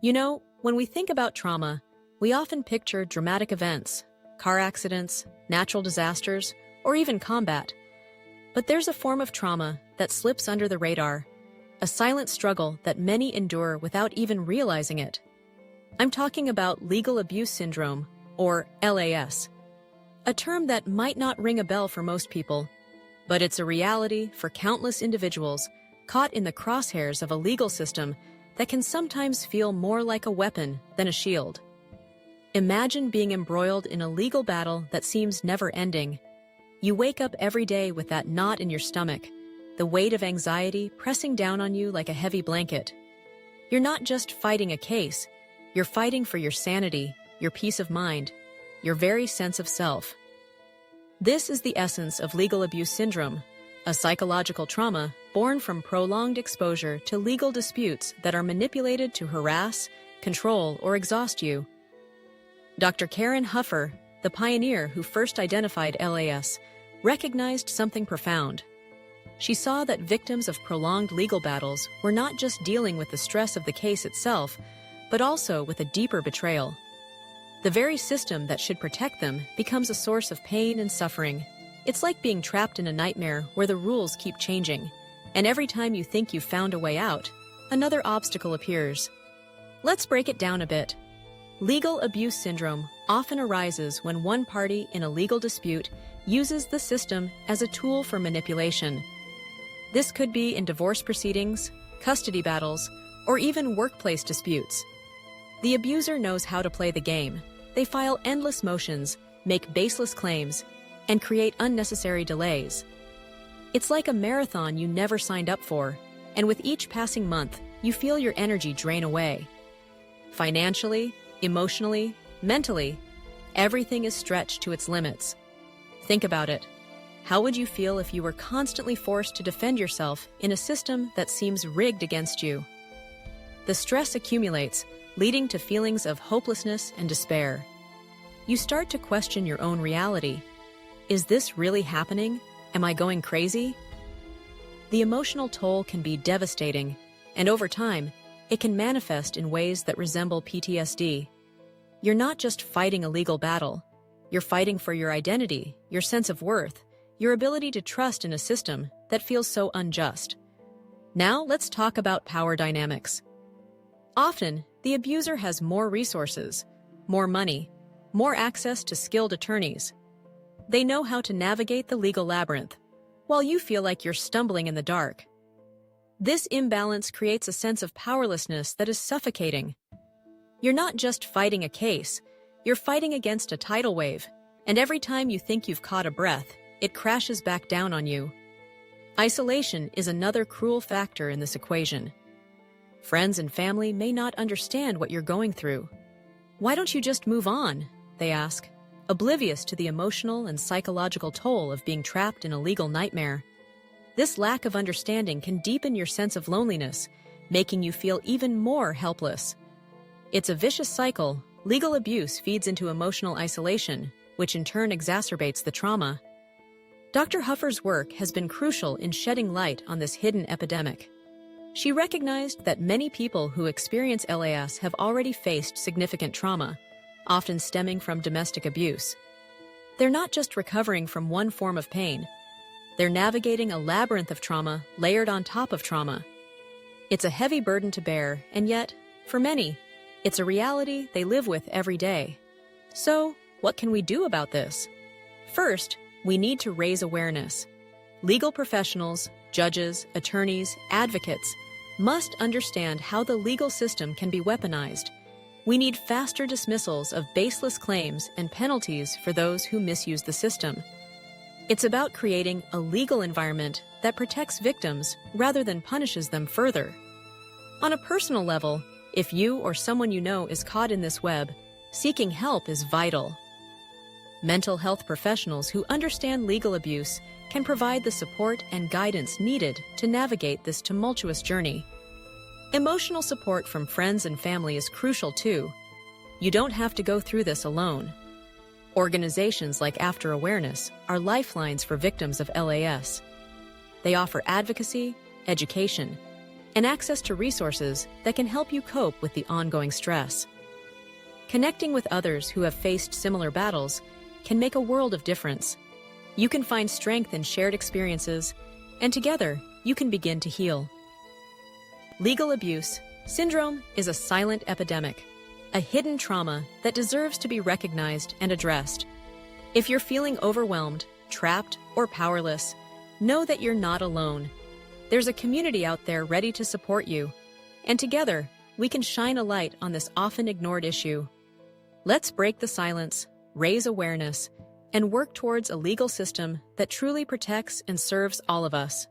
When we think about trauma, we often picture dramatic events, car accidents, natural disasters, or even combat. But there's a form of trauma that slips under the radar, a silent struggle that many endure without even realizing it. I'm talking about legal abuse syndrome, or LAS, a term that might not ring a bell for most people, but it's a reality for countless individuals caught in the crosshairs of a legal system that can sometimes feel more like a weapon than a shield. Imagine being embroiled in a legal battle that seems never-ending. You wake up every day with that knot in your stomach, the weight of anxiety pressing down on you like a heavy blanket. You're not just fighting a case, you're fighting for your sanity, your peace of mind, your very sense of self. This is the essence of legal abuse syndrome, a psychological trauma born from prolonged exposure to legal disputes that are manipulated to harass, control, or exhaust you. Dr. Karen Huffer, the pioneer who first identified LAS, recognized something profound. She saw that victims of prolonged legal battles were not just dealing with the stress of the case itself, but also with a deeper betrayal. The very system that should protect them becomes a source of pain and suffering. It's like being trapped in a nightmare where the rules keep changing, and every time you think you've found a way out, another obstacle appears. Let's break it down a bit. Legal abuse syndrome often arises when one party in a legal dispute uses the system as a tool for manipulation. This could be in divorce proceedings, custody battles, or even workplace disputes. The abuser knows how to play the game. They file endless motions, make baseless claims, and create unnecessary delays. It's like a marathon you never signed up for, and with each passing month, you feel your energy drain away. Financially, emotionally, mentally, everything is stretched to its limits. Think about it. How would you feel if you were constantly forced to defend yourself in a system that seems rigged against you? The stress accumulates, leading to feelings of hopelessness and despair. You start to question your own reality. Is this really happening? Am I going crazy? The emotional toll can be devastating, and over time, it can manifest in ways that resemble PTSD. You're not just fighting a legal battle. You're fighting for your identity, your sense of worth, your ability to trust in a system that feels so unjust. Now let's talk about power dynamics. Often, the abuser has more resources, more money, more access to skilled attorneys. They know how to navigate the legal labyrinth, while you feel like you're stumbling in the dark. This imbalance creates a sense of powerlessness that is suffocating. You're not just fighting a case, you're fighting against a tidal wave, and every time you think you've caught a breath, it crashes back down on you. Isolation is another cruel factor in this equation. Friends and family may not understand what you're going through. Why don't you just move on? They ask, oblivious to the emotional and psychological toll of being trapped in a legal nightmare. This lack of understanding can deepen your sense of loneliness, making you feel even more helpless. It's a vicious cycle. Legal abuse feeds into emotional isolation, which in turn exacerbates the trauma. Dr. Huffer's work has been crucial in shedding light on this hidden epidemic. She recognized that many people who experience LAS have already faced significant trauma, often stemming from domestic abuse. They're not just recovering from one form of pain. They're navigating a labyrinth of trauma layered on top of trauma. It's a heavy burden to bear, and yet, for many, it's a reality they live with every day. So, what can we do about this? First, we need to raise awareness. Legal professionals, judges, attorneys, advocates must understand how the legal system can be weaponized. We need faster dismissals of baseless claims and penalties for those who misuse the system. It's about creating a legal environment that protects victims rather than punishes them further. On a personal level, if you or someone you know is caught in this web, seeking help is vital. Mental health professionals who understand legal abuse can provide the support and guidance needed to navigate this tumultuous journey. Emotional support from friends and family is crucial too. You don't have to go through this alone. Organizations like After Awareness are lifelines for victims of LAS. They offer advocacy, education, and access to resources that can help you cope with the ongoing stress. Connecting with others who have faced similar battles can make a world of difference. You can find strength in shared experiences, and together you can begin to heal. Legal abuse syndrome is a silent epidemic, a hidden trauma that deserves to be recognized and addressed. If you're feeling overwhelmed, trapped, or powerless, know that you're not alone. There's a community out there ready to support you, and together we can shine a light on this often ignored issue. Let's break the silence, raise awareness, and work towards a legal system that truly protects and serves all of us.